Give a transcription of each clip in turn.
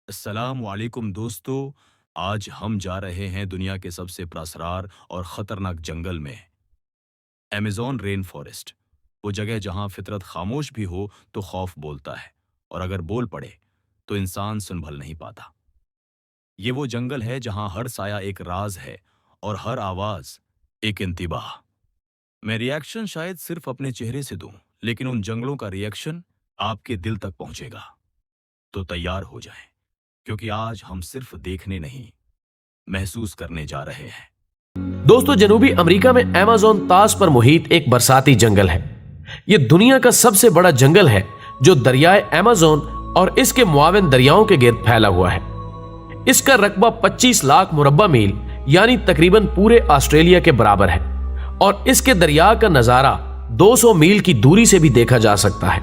السلام علیکم دوستو، آج ہم جا رہے ہیں دنیا کے سب سے پراسرار اور خطرناک جنگل میں، ایمیزون رین فارسٹ۔ وہ جگہ جہاں فطرت خاموش بھی ہو تو خوف بولتا ہے، اور اگر بول پڑے تو انسان سنبھل نہیں پاتا۔ یہ وہ جنگل ہے جہاں ہر سایہ ایک راز ہے اور ہر آواز ایک انتباہ۔ میں ریاکشن شاید صرف اپنے چہرے سے دوں، لیکن ان جنگلوں کا ریاکشن آپ کے دل تک پہنچے گا۔ تو تیار ہو جائیں، کیونکہ آج ہم صرف دیکھنے نہیں، محسوس کرنے جا رہے ہیں۔ دوستو، جنوبی امریکہ میں ایمیزون طاس پر محیط ایک برساتی جنگل ہے۔ یہ دنیا کا سب سے بڑا جنگل ہے جو دریائے ایمیزون اور اس کے معاون دریاؤں کے گرد پھیلا ہوا ہے۔ اس کا رقبہ 25 لاکھ مربع میل یعنی تقریباً پورے آسٹریلیا کے برابر ہے، اور اس کے دریا کا نظارہ 200 میل کی دوری سے بھی دیکھا جا سکتا ہے۔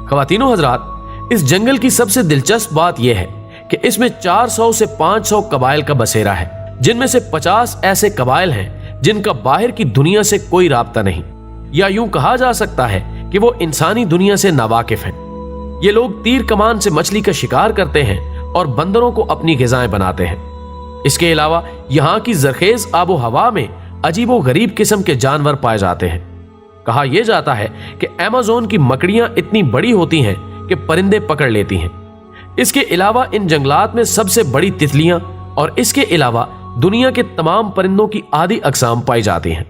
خواتین و حضرات، اس جنگل کی سب سے دلچسپ بات یہ ہے کہ اس میں 400 سے 500 قبائل کا بسیرا ہے، جن میں سے 50 ایسے قبائل ہیں جن کا باہر کی دنیا سے کوئی رابطہ نہیں، یا یوں کہا جا سکتا ہے کہ وہ انسانی دنیا سے ناواقف ہیں۔ یہ لوگ تیر کمان سے مچھلی کا شکار کرتے ہیں اور بندروں کو اپنی غذائیں بناتے ہیں۔ اس کے علاوہ یہاں کی زرخیز آب و ہوا میں عجیب و غریب قسم کے جانور پائے جاتے ہیں۔ کہا یہ جاتا ہے کہ ایمیزون کی مکڑیاں اتنی بڑی ہوتی ہیں کہ پرندے پکڑ لیتی ہیں۔ اس کے علاوہ ان جنگلات میں سب سے بڑی تتلیاں اور اس کے علاوہ دنیا کے تمام پرندوں کی آدھی اقسام پائی جاتی ہیں۔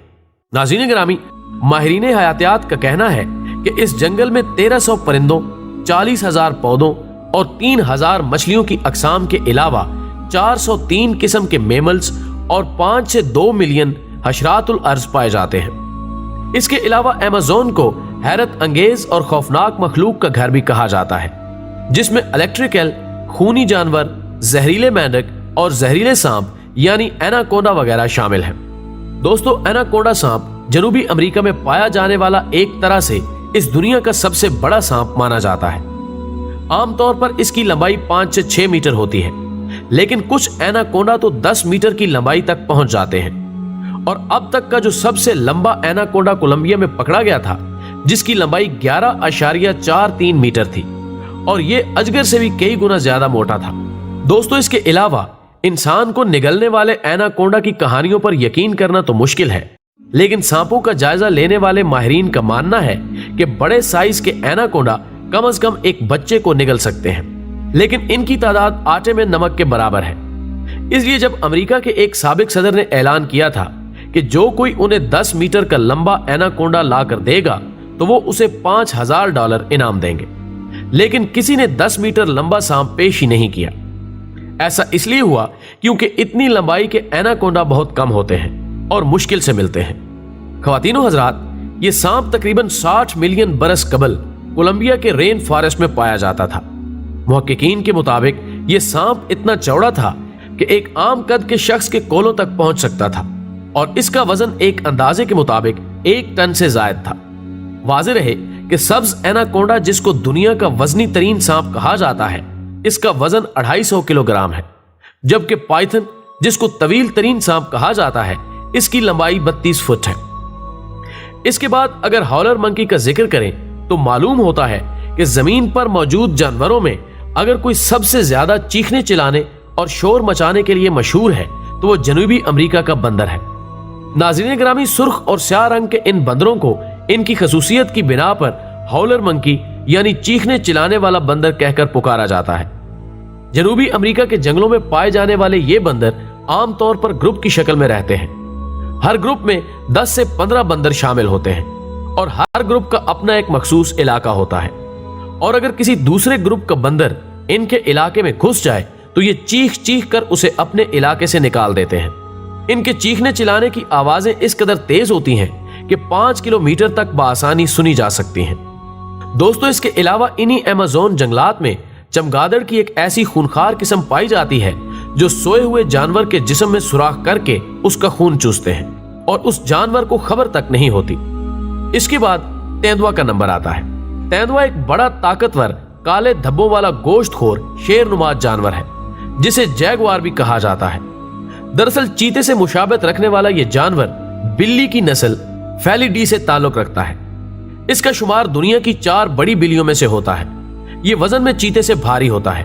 ناظرین گرامی، ماہرین حیاتیات کا کہنا ہے کہ اس جنگل میں 1300 پرندوں، 40,000 پودوں اور 3,000 مچھلیوں کی اقسام کے علاوہ 403 قسم کے میملز اور 5 سے 2 ملین حشرات الارض پائے جاتے ہیں۔ اس کے علاوہ ایمیزون کو حیرت انگیز اور خوفناک مخلوق کا گھر بھی کہا جاتا ہے، جس میں الیکٹریکل، خونی جانور، زہریلے مینڈک اور زہریلے سانپ یعنی ایناکونڈا وغیرہ شامل ہیں۔ دوستو، ایناکونڈا سانپ جنوبی امریکہ میں پایا جانے والا ایک طرح سے اس دنیا کا سب سے بڑا سانپ مانا جاتا ہے۔ عام طور پر اس کی لمبائی 5 سے 6 میٹر ہوتی ہے، لیکن کچھ ایناکونڈا تو 10 میٹر کی لمبائی تک پہنچ جاتے ہیں، اور اب تک کا جو سب سے لمبا ایناکونڈا کولمبیا میں پکڑا گیا تھا، جس کی لمبائی 11.43 میٹر تھی، اور یہ اجگر سے بھی کئی گنا زیادہ موٹا تھا۔ دوستو، اس کے علاوہ انسان کو نگلنے والے ایناکونڈا کی کہانیوں پر یقین کرنا تو مشکل ہے، لیکن سانپوں کا جائزہ لینے والے ماہرین کا ماننا ہے کہ بڑے سائز کے ایناکونڈا کم از کم ایک بچے کو نگل سکتے ہیں، لیکن ان کی تعداد آٹے میں نمک کے برابر ہے۔ اس لیے جب امریکہ کے ایک سابق صدر نے اعلان کیا تھا کہ جو کوئی انہیں 10 میٹر کا لمبا ایناکونڈا لا کر دے گا تو وہ اسے $5,000 انعام دیں گے، لیکن کسی نے 10 میٹر لمبا سانپ پیش ہی نہیں کیا۔ ایسا اس لیے ہوا کیونکہ اتنی لمبائی کے ایناکونڈا بہت کم ہوتے ہیں اور مشکل سے ملتے ہیں۔ خواتین و حضرات، یہ سانپ تقریباً 60 ملین برس قبل کولمبیا کے رین فارسٹ میں پایا جاتا تھا۔ محققین کے مطابق یہ سانپ اتنا چوڑا تھا کہ ایک عام قد کے شخص کے کولوں تک پہنچ سکتا تھا، اور اس کا وزن ایک اندازے کے مطابق 1 ٹن سے زائد تھا۔ واضح رہے کہ سبز ایناکونڈا، جس کو دنیا کا وزنی ترین سانپ کہا جاتا ہے، اس کا وزن 250 کلو گرام ہے، جبکہ پائتھن، جس کو طویل ترین سانپ کہا جاتا ہے، اس کی لمبائی 32 فٹ ہے۔ اس کے بعد اگر ہالر منکی کا ذکر کریں تو معلوم ہوتا ہے کہ زمین پر موجود جانوروں میں اگر کوئی سب سے زیادہ چیخنے چلانے اور شور مچانے کے لیے مشہور ہے تو وہ جنوبی امریکہ کا بندر ہے۔ ناظرین گرامی، سرخ اور سیاہ رنگ کے ان بندروں کو ان کی خصوصیت کی بنا پر ہالر منکی یعنی چیخنے چلانے والا بندر کہہ کر پکارا جاتا ہے۔ جنوبی امریکہ کے جنگلوں میں پائے جانے والے یہ بندر عام طور پر گروپ کی شکل میں رہتے ہیں۔ ہر گروپ میں 10 سے 15 بندر شامل ہوتے ہیں، اور ہر گروپ کا اپنا ایک مخصوص علاقہ ہوتا ہے، اور اگر کسی دوسرے گروپ کا بندر ان کے علاقے میں گھس جائے تو یہ چیخ چیخ کر اسے اپنے علاقے سے نکال دیتے ہیں۔ ان کے چیخنے چلانے کی آوازیں اس قدر تیز ہوتی ہیں کہ 5 کلومیٹر تک بآسانی سنی جا سکتی ہیں۔ دوستو، اس کے علاوہ انہی ایمیزون جنگلات میں چمگادڑ کی ایک ایسی خونخوار قسم پائی جاتی ہے جو سوئے ہوئے جانور کے جسم میں سوراخ کر کے اس کا خون چوستے ہیں، اور اس جانور کو خبر تک نہیں ہوتی۔ اس کے بعد تیندوا کا نمبر آتا ہے۔ تیندوا ایک بڑا طاقتور کالے دھبوں والا گوشت خور شیر نما جانور ہے، جسے جیگوار بھی کہا جاتا ہے۔ دراصل چیتے سے مشابہت رکھنے والا یہ جانور بلی کی نسل فیلیڈی سے تعلق رکھتا ہے۔ اس کا شمار دنیا کی 4 بڑی بلیوں میں سے ہوتا ہے۔ یہ وزن میں چیتے سے بھاری ہوتا ہے،